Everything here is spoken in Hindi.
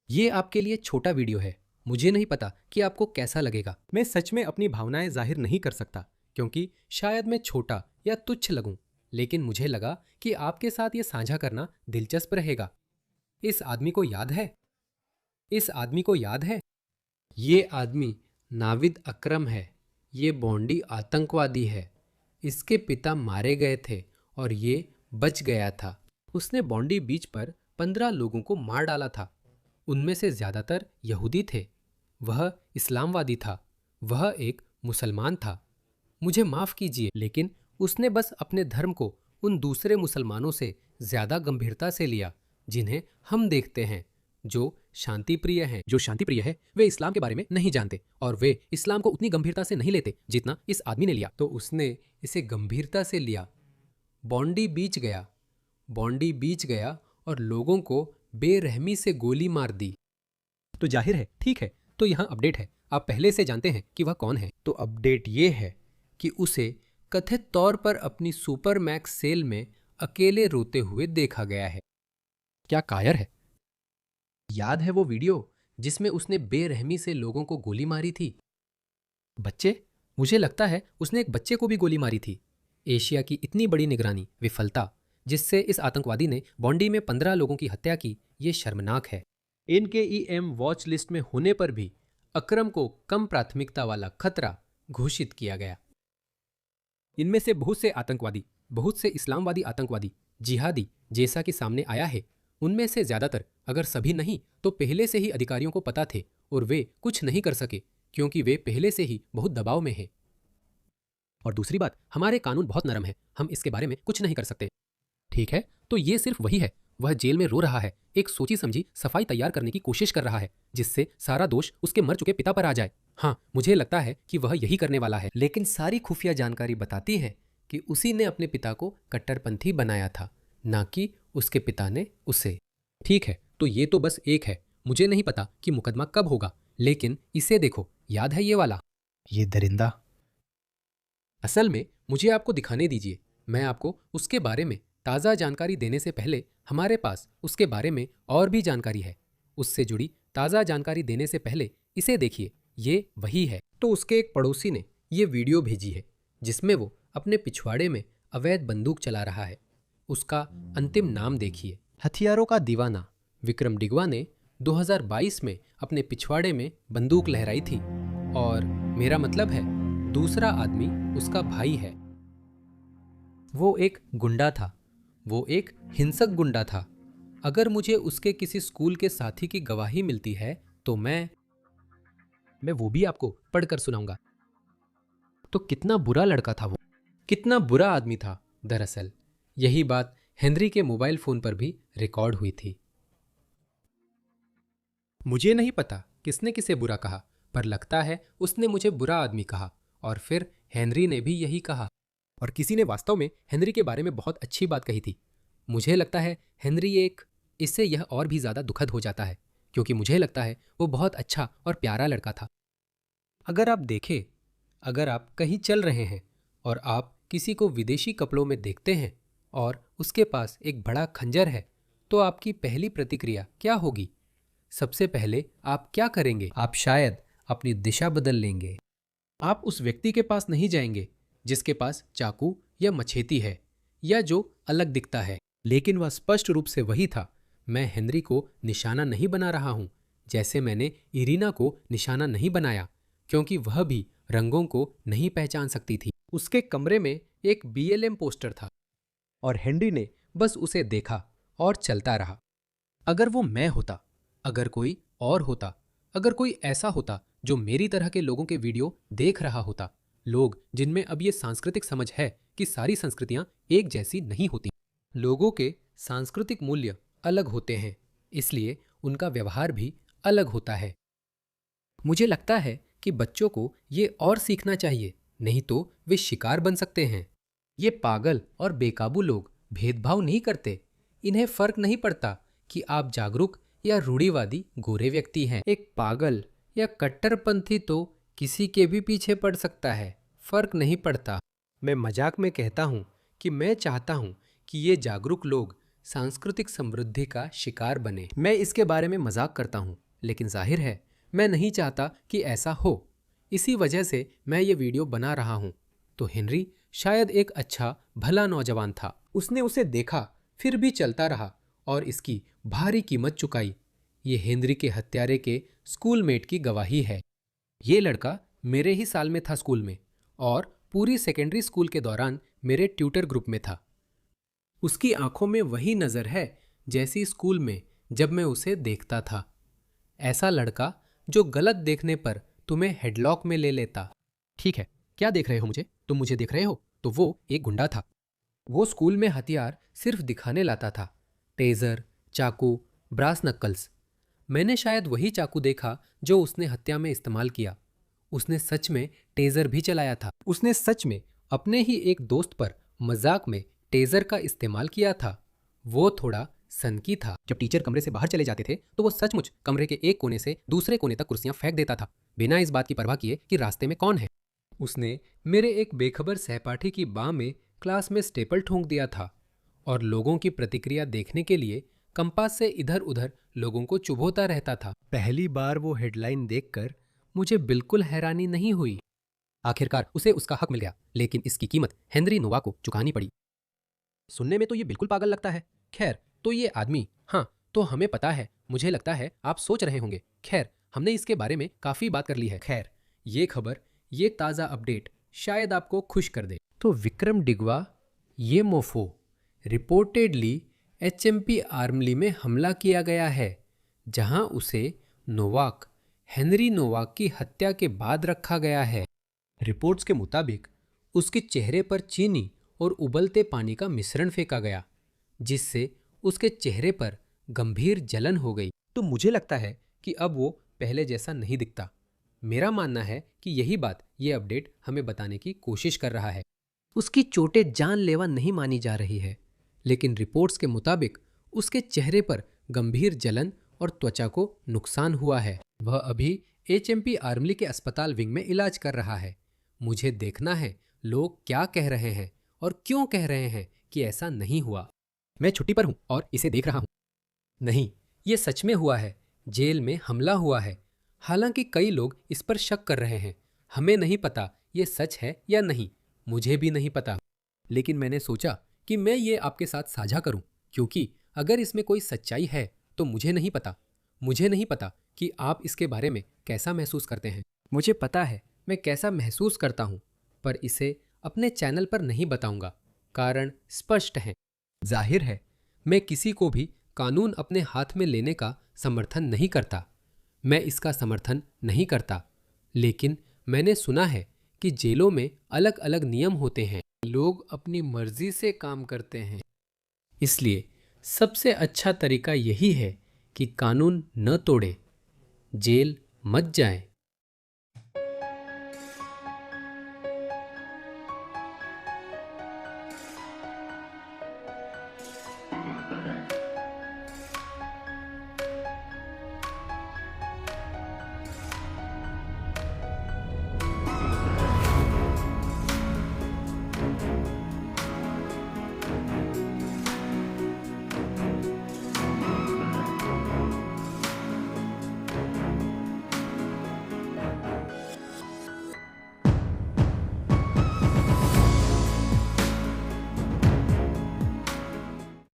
ये आपके लिए छोटा वीडियो है। मुझे नहीं पता कि आपको कैसा लगेगा। मैं सच में अपनी भावनाएं जाहिर नहीं कर सकता क्योंकि शायद मैं छोटा या तुच्छ लगूं, लेकिन मुझे लगा कि आपके साथ ये साझा करना दिलचस्प रहेगा। इस आदमी को याद है? इस आदमी को याद है? ये आदमी नाविद अकरम है। ये बोंडी आतंकवादी है। इसके पिता मारे गए थे और ये बच गया था। उसने बोंडी बीच पर 15 लोगों को मार डाला था। उनमें से ज्यादातर यहूदी थे। वह इस्लामवादी था। वह एक मुसलमान था। मुझे माफ कीजिए, लेकिन उसने बस अपने धर्म को उन दूसरे मुसलमानों से ज्यादा गंभीरता से लिया जिन्हें हम देखते हैं, जो शांतिप्रिय हैं। जो शांतिप्रिय है वे इस्लाम के बारे में नहीं जानते और वे इस्लाम को उतनी गंभीरता से नहीं लेते जितना इस आदमी ने लिया। तो उसने इसे गंभीरता से लिया। बॉन्डी बीच गया। बॉन्डी बीच गया और लोगों को बेरहमी से गोली मार दी। तो जाहिर है, ठीक है, तो यहाँ अपडेट है। आप पहले से जानते हैं कि वह कौन है। तो अपडेट ये है कि उसे कथित तौर पर अपनी सुपर मैक्स सेल में अकेले रोते हुए देखा गया है। क्या कायर है? याद है वो वीडियो जिसमें उसने बेरहमी से लोगों को गोली मारी थी? बच्चे? मुझे लगता है उसने एक बच्चे को भी गोली मारी थी। एशिया की इतनी बड़ी निगरानी विफलता जिससे इस आतंकवादी ने बॉन्डी में 15 लोगों की हत्या की, ये शर्मनाक है। NKEM वॉच लिस्ट में होने पर भी अकरम को कम प्राथमिकता वाला खतरा घोषित किया गया। इनमें से बहुत से आतंकवादी, बहुत से इस्लामवादी आतंकवादी, जिहादी जैसा कि सामने आया है, उनमें से ज्यादातर, अगर सभी नहीं तो पहले से ही अधिकारियों को पता थे और वे कुछ नहीं कर सके क्योंकि वे पहले से ही बहुत दबाव में हैं। और दूसरी बात, हमारे कानून बहुत नरम है, हम इसके बारे में कुछ नहीं कर सकते। ठीक है, तो ये सिर्फ वही है। वह जेल में रो रहा है, एक सोची समझी सफाई तैयार करने की कोशिश कर रहा है जिससे सारा दोष उसके मर चुके पिता पर आ जाए। हाँ, मुझे लगता है कि वह यही करने वाला है, लेकिन सारी खुफिया जानकारी बताती है कि उसी ने अपने पिता को कट्टरपंथी बनाया था, ना कि उसके पिता ने उसे। ठीक है, तो ये तो बस एक है। मुझे नहीं पता कि मुकदमा कब होगा, लेकिन इसे देखो, याद है ये वाला? ये दरिंदा। असल में मुझे आपको दिखाने दीजिए। मैं आपको उसके बारे में ताज़ा जानकारी देने से पहले हमारे पास उसके बारे में और भी जानकारी है। उससे जुड़ी ताज़ा जानकारी देने से पहले इसे देखिए, ये वही है। तो उसके एक पड़ोसी ने ये वीडियो भेजी है जिसमें वो अपने पिछवाड़े में अवैध बंदूक चला रहा है। उसका अंतिम नाम देखिए, हथियारों का दीवाना विक्रम डिगवा ने 2022 में अपने पिछवाड़े में बंदूक लहराई थी। और मेरा मतलब है, दूसरा आदमी उसका भाई है। वो एक गुंडा था। वो एक हिंसक गुंडा था। अगर मुझे उसके किसी स्कूल के साथी की गवाही मिलती है तो मैं वो भी आपको पढ़कर सुनाऊंगा। तो कितना बुरा लड़का था वो, कितना बुरा आदमी था। दरअसल यही बात हेनरी के मोबाइल फोन पर भी रिकॉर्ड हुई थी। मुझे नहीं पता किसने किसे बुरा कहा, पर लगता है उसने मुझे बुरा आदमी कहा और फिर हेनरी ने भी यही कहा। और किसी ने वास्तव में हेनरी के बारे में बहुत अच्छी बात कही थी। मुझे लगता है हेनरी एक, इससे यह और भी ज्यादा दुखद हो जाता है क्योंकि मुझे लगता है वो बहुत अच्छा और प्यारा लड़का था। अगर आप देखें, अगर आप कहीं चल रहे हैं और आप किसी को विदेशी कपड़ों में देखते हैं और उसके पास एक बड़ा खंजर है, तो आपकी पहली प्रतिक्रिया क्या होगी? सबसे पहले आप क्या करेंगे? आप शायद अपनी दिशा बदल लेंगे। आप उस व्यक्ति के पास नहीं जाएंगे जिसके पास चाकू या मछेती है या जो अलग दिखता है, लेकिन वह स्पष्ट रूप से वही था। मैं हेनरी को निशाना नहीं बना रहा हूं, जैसे मैंने इरीना को निशाना नहीं बनाया, क्योंकि वह भी रंगों को नहीं पहचान सकती थी। उसके कमरे में एक BLM पोस्टर था और हेनरी ने बस उसे देखा और चलता रहा। अगर वो मैं होता, अगर कोई और होता, अगर कोई ऐसा होता जो मेरी तरह के लोगों के वीडियो देख रहा होता, लोग जिनमें अब ये सांस्कृतिक समझ है कि सारी संस्कृतियां एक जैसी नहीं होती, लोगों के सांस्कृतिक मूल्य अलग होते हैं, इसलिए उनका व्यवहार भी अलग होता है। मुझे लगता है कि बच्चों को ये और सीखना चाहिए, नहीं तो वे शिकार बन सकते हैं। ये पागल और बेकाबू लोग भेदभाव नहीं करते। इन्हें फर्क नहीं पड़ता कि आप जागरूक या रूढ़िवादी गोरे व्यक्ति हैं। एक पागल या कट्टरपंथी तो किसी के भी पीछे पड़ सकता है, फर्क नहीं पड़ता। मैं मजाक में कहता हूँ कि मैं चाहता हूँ कि ये जागरूक लोग सांस्कृतिक समृद्धि का शिकार बने। मैं इसके बारे में मजाक करता हूँ, लेकिन जाहिर है मैं नहीं चाहता कि ऐसा हो। इसी वजह से मैं ये वीडियो बना रहा हूँ। तो हेनरी शायद एक अच्छा भला नौजवान था। उसने उसे देखा, फिर भी चलता रहा और इसकी भारी कीमत चुकाई। ये हेनरी के हत्यारे के स्कूलमेट की गवाही है। ये लड़का मेरे ही साल में था स्कूल में और पूरी सेकेंडरी स्कूल के दौरान मेरे ट्यूटर ग्रुप में था। उसकी आंखों में वही नज़र है जैसी स्कूल में जब मैं उसे देखता था। ऐसा लड़का जो गलत देखने पर तुम्हें हेडलॉक में ले लेता। ठीक है, क्या देख रहे हो मुझे? तुम मुझे देख रहे हो? तो वो एक गुंडा था। वो स्कूल में हथियार सिर्फ दिखाने लाता था। टेजर, चाकू, ब्रास नक्कल्स। मैंने शायद वही चाकू देखा जो उसने हत्या में इस्तेमाल किया। उसने सच में टेजर भी चलाया था। उसने सच में अपने ही एक दोस्त पर मजाक में टेजर का इस्तेमाल किया था। वो थोड़ा सनकी था। जब टीचर कमरे से बाहर चले जाते थे तो वो सचमुच कमरे के एक कोने से दूसरे कोने तक कुर्सियां फेंक देता था, बिना इस बात की परवाह किए कि रास्ते में कौन है। उसने मेरे एक बेखबर सहपाठी की बाह में क्लास में स्टेपल ठोंक दिया था और लोगों की प्रतिक्रिया देखने के लिए कंपास से इधर उधर लोगों को चुभोता रहता था। पहली बार वो हेडलाइन देखकर मुझे बिल्कुल हैरानी नहीं हुई। आखिरकार उसे उसका हक मिल गया, लेकिन इसकी कीमत हेनरी नोवा को चुकानी पड़ी। सुनने में तो ये बिल्कुल पागल लगता है। खैर, तो ये आदमी, हाँ, तो हमें पता है। मुझे लगता है आप सोच रहे होंगे, खैर हमने इसके बारे में काफी बात कर ली है। खैर, ये खबर, ये ताज़ा अपडेट शायद आपको खुश कर दे। तो विक्रम डिगवा, ये मोफो, रिपोर्टेडली एचएमपी आर्मली में हमला किया गया है, जहां उसे नोवाक, हेनरी नोवाक की हत्या के बाद रखा गया है। रिपोर्ट्स के मुताबिक उसके चेहरे पर चीनी और उबलते पानी का मिश्रण फेंका गया, जिससे उसके चेहरे पर गंभीर जलन हो गई। तो मुझे लगता है कि अब वो पहले जैसा नहीं दिखता। मेरा मानना है कि यही बात ये अपडेट हमें बताने की कोशिश कर रहा है। उसकी चोटें जानलेवा नहीं मानी जा रही है, लेकिन रिपोर्ट्स के मुताबिक उसके चेहरे पर गंभीर जलन और त्वचा को नुकसान हुआ है। वह अभी एचएमपी आर्मली के अस्पताल विंग में इलाज कर रहा है। मुझे देखना है लोग क्या कह रहे हैं और क्यों कह रहे हैं कि ऐसा नहीं हुआ। मैं छुट्टी पर हूं और इसे देख रहा हूं। नहीं, ये सच में हुआ है। जेल में हमला हुआ है। हालांकि कई लोग इस पर शक कर रहे हैं। हमें नहीं पता ये सच है या नहीं, मुझे भी नहीं पता। लेकिन मैंने सोचा कि मैं ये आपके साथ साझा करूं, क्योंकि अगर इसमें कोई सच्चाई है तो मुझे नहीं पता कि आप इसके बारे में कैसा महसूस करते हैं। मुझे पता है मैं कैसा महसूस करता हूं, पर इसे अपने चैनल पर नहीं बताऊंगा। कारण स्पष्ट है। जाहिर है मैं किसी को भी कानून अपने हाथ में लेने का समर्थन नहीं करता। मैं इसका समर्थन नहीं करता, लेकिन मैंने सुना है कि जेलों में अलग अलग नियम होते हैं। लोग अपनी मर्जी से काम करते हैं। इसलिए सबसे अच्छा तरीका यही है कि कानून न तोड़े, जेल मत जाएं